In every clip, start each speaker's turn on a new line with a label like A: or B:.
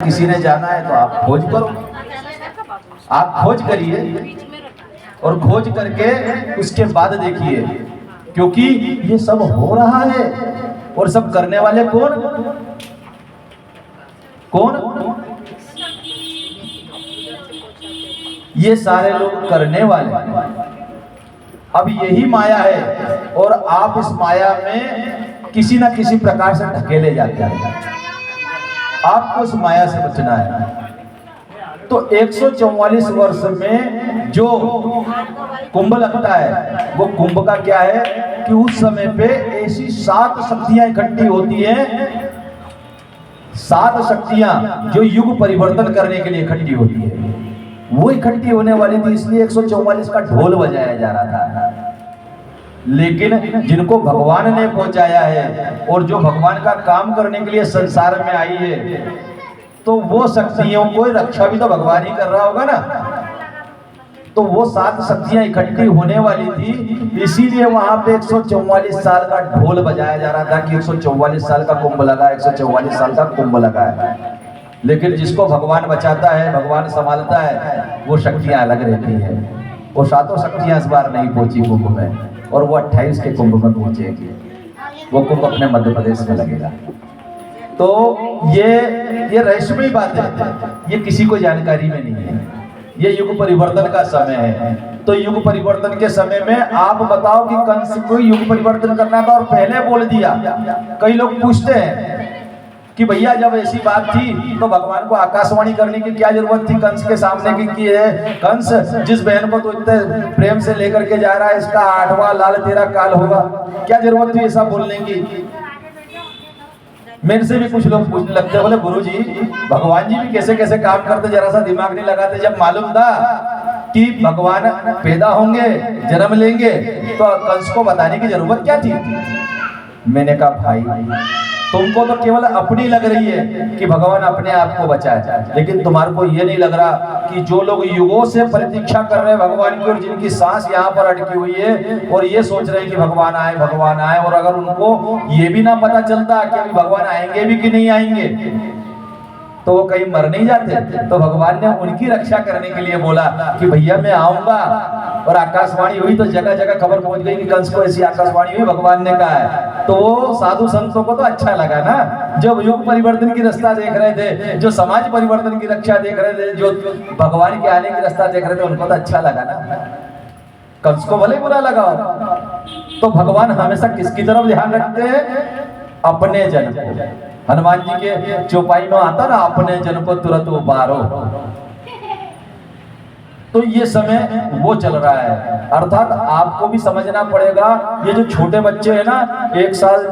A: किसी ने जाना है तो आप खोज करो, आप खोज करिए और खोज करके उसके बाद देखिए, क्योंकि ये सब हो रहा है और सब करने वाले कौन कौन? ये सारे लोग करने वाले। अब यही माया है और आप इस माया में किसी ना किसी प्रकार से ढकेले जाते हैं। आपको उस माया से बचना है। तो 144 वर्ष में जो कुंभ लगता है वो कुंभ का क्या है कि उस समय पे ऐसी 7 शक्तियां इकट्ठी होती हैं, 7 शक्तियां जो युग परिवर्तन करने के लिए इकट्ठी होती है, वो इकट्ठी होने वाली थी, इसलिए 144 का ढोल बजाया जा रहा था। लेकिन जिनको भगवान ने पहुंचाया है और जो भगवान का काम करने के लिए संसार में आई है, तो वो शक्तियों को रक्षा भी तो भगवान ही कर रहा होगा ना। तो वो 7 शक्तियां इकट्ठी होने वाली थी, इसीलिए वहां पे 144 साल का ढोल बजाया जा रहा था कि 144 साल का कुंभ लगा, 144 साल का कुंभ लगा है। लेकिन जिसको भगवान बचाता है, भगवान संभालता है, वो शक्तियां अलग रहती है। वो 7 शक्तियां इस बार नहीं पहुंची कुंभ में, और वो 28 के कुंभ में पहुंचेगी। वो कुंभ अपने मध्य प्रदेश में लगेगा। तो ये रहस्यमयी बात है, ये किसी को जानकारी में नहीं है। ये युग परिवर्तन का समय है। तो युग परिवर्तन के समय में आप बताओ कि कंस को युग परिवर्तन करना था और पहले बोल दिया। कई लोग पूछते हैं कि भैया जब ऐसी बात थी तो भगवान को आकाशवाणी करने की क्या जरूरत थी कंस के सामने की है कंस जिस बहन को तो इतने प्रेम से लेकर के जा रहा है, इसका 8वां लाल तेरा काल होगा, क्या जरूरत थी ऐसा बोलने की? मेरे से भी कुछ लोग पूछने लगते, बोले गुरुजी भगवान जी भी कैसे कैसे काम करते, जरा सा दिमाग नहीं लगाते। जब मालूम था कि भगवान पैदा होंगे, जन्म लेंगे, तो कंस को बताने की जरूरत क्या थी? मैंने कहा भाई तुमको तो केवल अपनी लग रही है कि भगवान अपने आप को बचाए, लेकिन तुम्हारे को ये नहीं लग रहा कि जो लोग युगों से प्रतीक्षा कर रहे हैं भगवान की, और जिनकी सांस यहाँ पर अटकी हुई है और ये सोच रहे हैं कि भगवान आए, और अगर उनको ये भी ना पता चलता कि अभी भगवान आएंगे भी कि नहीं आएंगे, तो वो कहीं मर नहीं जाते। तो भगवान ने उनकी रक्षा करने के लिए बोला कि भैया मैं आऊंगा, और आकाशवाणी हुई तो जगह जगह खबर पहुंच गई कि कंस को ऐसी आकाशवाणी हुई, भगवान ने कहा है। तो वो साधु संतों को तो अच्छा लगा ना, जो युग परिवर्तन की रास्ता देख रहे थे, जो समाज परिवर्तन की रक्षा देख रहे थे, जो भगवान के आने की रास्ता देख रहे थे, उनको तो अच्छा लगा ना। कंस को भले बुरा लगा। तो भगवान हमेशा किसकी तरफ ध्यान रखते हैं? अपने जन को। हनुमान जी के चौपाई में आता ना, अपने जन को तुरंत उबारो। तो ये समय वो चल रहा है, अर्थात आपको भी समझना पड़ेगा। ये जो छोटे बच्चे हैं ना, 1 साल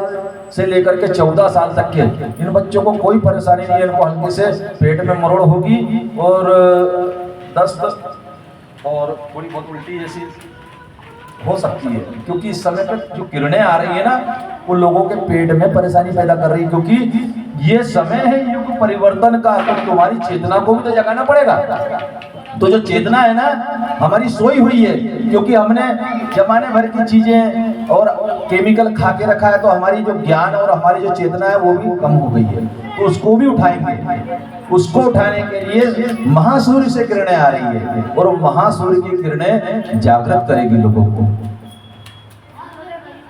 A: से लेकर के 14 साल तक के, इन बच्चों को कोई परेशानी नहीं है। इनको हल्के से पेट में मरोड़ होगी और दस्त और थोड़ी बहुत उल्टी जैसी हो सकती है, क्योंकि इस समय पर जो किरणें आ रही है ना, वो लोगों के पेट में परेशानी पैदा कर रही है। क्योंकि ये समय है युग परिवर्तन का, तो तुम्हारी चेतना को भी तो जगाना पड़ेगा। तो जो चेतना है ना, हमारी सोई हुई है, क्योंकि हमने जमाने भर की चीजें और केमिकल खा के रखा है, तो हमारी जो ज्ञान और हमारी जो चेतना है वो भी कम हो गई है। तो उसको भी उठाएंगे। उसको उठाने के लिए महासूर्य से किरणें आ रही है, और महासूर्य की किरणें जागृत करेगी लोगों को।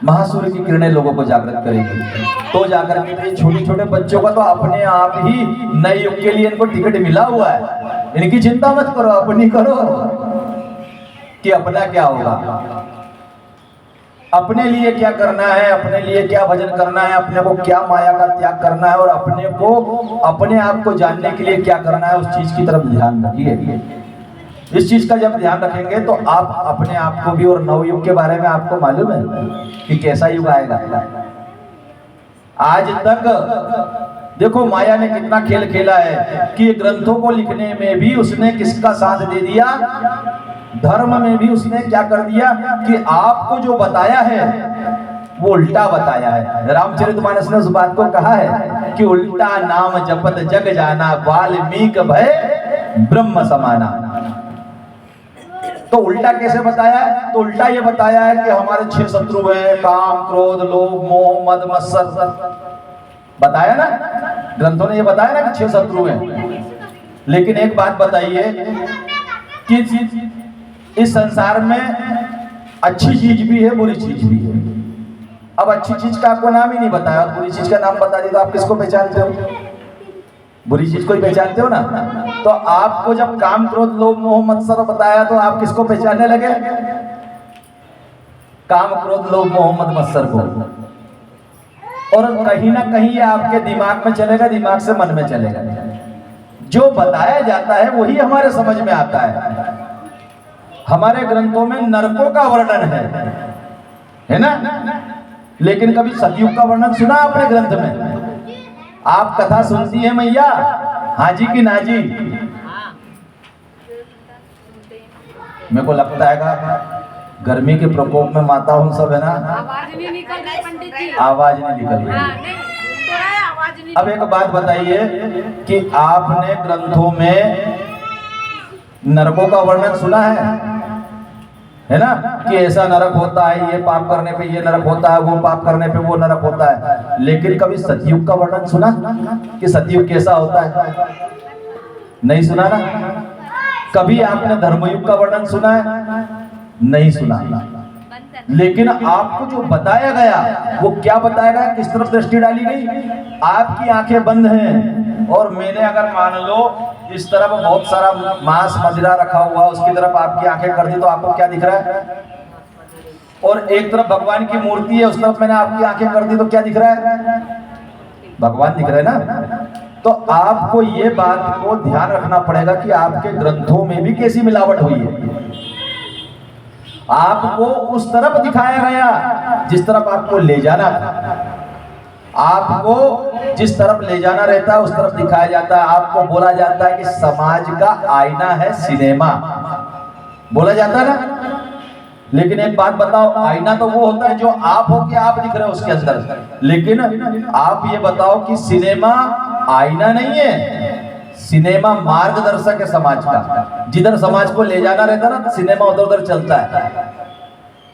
A: महासूर्य की किरणें लोगों को जागृत करेगी, तो जाकर के छोटे छोटे बच्चों का तो अपने आप ही नए युग के लिए इनको टिकट मिला हुआ है। इनकी चिंता मत करो, अपनी करो कि अपना क्या होगा, अपने लिए क्या करना है, अपने लिए क्या भजन करना है, अपने को क्या माया का त्याग करना है, और अपने को अपने आप को जानने के लिए क्या करना है, उस चीज की तरफ ध्यान रखिए। इस चीज का जब ध्यान रखेंगे तो आप अपने आप को भी, और नवयुग के बारे में आपको मालूम है कि कैसा युग आएगा। आज तक देखो माया ने कितना खेल खेला है कि ग्रंथों को लिखने में भी उसने किसका साथ दे दिया? धर्म में भी उसने क्या कर दिया कि आपको जो बताया है वो उल्टा बताया है। रामचरितमानस ने उस बात को कहा है कि उल्टा नाम जपत जग जाना, वाल्मीकि भय ब्रह्म समाना। तो उल्टा कैसे बताया है? तो उल्टा ये बताया है कि हमारे 6 शत्रु हैं, काम, क्रोध, लोभ, मोह, मद, मत्सर, बताया ना। ग्रंथों ने ये बताया ना कि 6 शत्रु हैं। लेकिन एक बात बताइए कि इस संसार में अच्छी चीज भी है, बुरी चीज भी है। अब अच्छी चीज का आपको नाम ही नहीं बताया, बुरी चीज का नाम बता दी तो आप किसको पहचानते हो? बुरी चीज को ही पहचानते हो ना। तो आपको जब काम क्रोध लोभ मोह मत्सर बताया तो आप किसको पहचानने लगे? काम क्रोध लोभ मोह मद मत्सर को। और कहीं ना कहीं ये आपके दिमाग में चलेगा, दिमाग से मन में चलेगा। जो बताया जाता है वही हमारे समझ में आता है। हमारे ग्रंथों में नरकों का वर्णन है ना? लेकिन कभी सतयुग का वर्णन सुना आपने ग्रंथ में? आप कथा सुनती है मैया, हाँ जी कि ना जी? मेरे को लगता है गर्मी के प्रकोप में माता हम सब है ना,
B: आवाज नहीं निकल रही पंडित जी,
A: आवाज नहीं निकल रही। अब एक बात बताइए कि आपने ग्रंथों में नरकों का वर्णन सुना है ना? कि ऐसा नरक होता है, ये पाप करने पे ये नरक होता है, वो पाप करने पे वो नरक होता है। लेकिन कभी सतयुग का वर्णन सुना कि सतयुग कैसा होता है? नहीं सुना ना। कभी आपने धर्मयुग का वर्णन सुना है? नहीं सुना। लेकिन आपको जो बताया गया वो क्या बताया गया, किस तरफ दृष्टि डाली गई? आपकी आंखें बंद हैं और मैंने अगर मान लो इस तरफ बहुत सारा मांस मदिरा रखा हुआ, उसकी तरफ आपकी आंखें कर दी तो आपको क्या दिख रहा है? और एक तरफ भगवान की मूर्ति है, उस तरफ मैंने आपकी आंखें कर दी तो क्या दिख रहा है? भगवान दिख रहे हैं ना। तो आपको ये बात को ध्यान रखना पड़ेगा कि आपके ग्रंथों में भी कैसी मिलावट हुई है। आपको उस तरफ दिखाया गया जिस तरफ आपको ले जाना था। आपको जिस तरफ ले जाना रहता है उस तरफ दिखाया जाता है। आपको बोला जाता है कि समाज का आईना है सिनेमा, बोला जाता है ना। लेकिन एक बात बताओ, आईना तो वो होता है जो आप हो कि आप दिख रहे हो उसके अंदर। लेकिन आप ये बताओ कि सिनेमा आईना नहीं है, सिनेमा मार्गदर्शक है समाज का। जिधर समाज को ले जाना रहता ना, सिनेमा उधर उधर चलता है।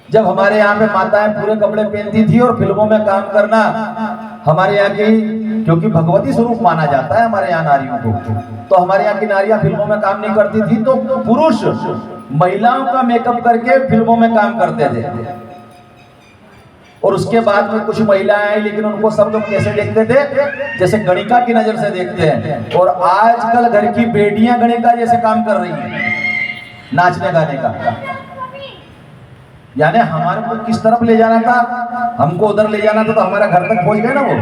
A: जब हमारे यहाँ पे माताएं पूरे कपड़े पहनती थी और फिल्मों में काम करना, हमारे यहाँ की, क्योंकि भगवती स्वरूप माना जाता है हमारे यहाँ नारियों को, तो हमारे यहाँ की नारियां फिल्मों में काम नहीं करती थी, तो पुरुष महिलाओं का मेकअप करके फिल्मों में काम करते थे। और उसके बाद में कुछ महिलाएं आई, लेकिन उनको सब लोग कैसे देखते थे? जैसे गणिका की नजर से देखते हैं। और आजकल घर की बेटियां गणिका जैसे काम कर रही हैं नाचने गाने का। यानी हमारे को किस तरफ ले जाना था? हमको उधर ले जाना था तो हमारा घर तक पहुंच गए ना वो।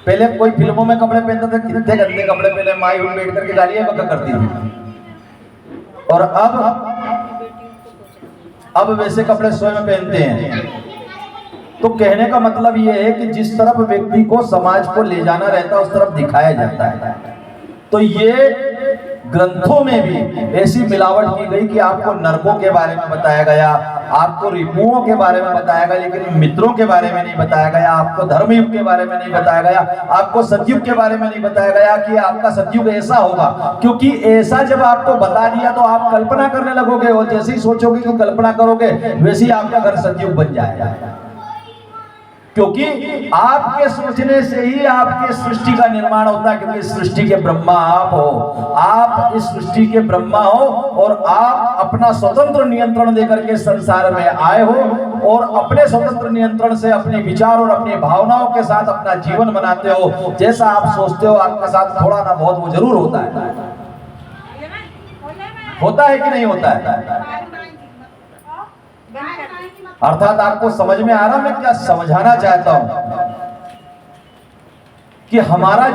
A: पहले कोई फिल्मों में कपड़े पहनता था, कितने गंदे कपड़े पहने, माई उठ बैठ करके गालियां बका करती थी। और अब वैसे कपड़े स्वयं पहनते हैं। तो कहने का मतलब यह है कि जिस तरफ व्यक्ति को समाज को ले जाना रहता है उस तरफ दिखाया जाता है। तो ये ग्रंथों में भी ऐसी मिलावट की गई कि आपको नरकों के बारे में बताया गया, आपको रिपुओं के बारे में बताया गया, लेकिन मित्रों के बारे में नहीं बताया गया। आपको धर्मयुग के बारे में नहीं बताया गया, आपको सतयुग के बारे में नहीं बताया गया कि आपका सतयुग ऐसा होगा। क्योंकि ऐसा जब आपको बता दिया तो आप कल्पना करने लगोगे, और जैसे ही सोचोगे कि कल्पना करोगे वैसे ही आपका घर सतयुग बन जाएगा। क्योंकि आपके सोचने से ही आपके सृष्टि का निर्माण होता है। क्योंकि सृष्टि के ब्रह्मा आप हो, आप इस सृष्टि के ब्रह्मा हो, और आप अपना स्वतंत्र नियंत्रण देकर के संसार में आए हो, और अपने स्वतंत्र नियंत्रण से अपने विचार और अपनी भावनाओं के साथ अपना जीवन बनाते हो। जैसा आप सोचते हो आपके साथ थोड़ा ना बहुत वो जरूर होता है कि नहीं होता है? अर्थात आपको समझ में आ रहा मैं क्या समझाना चाहता हूं कि हमारा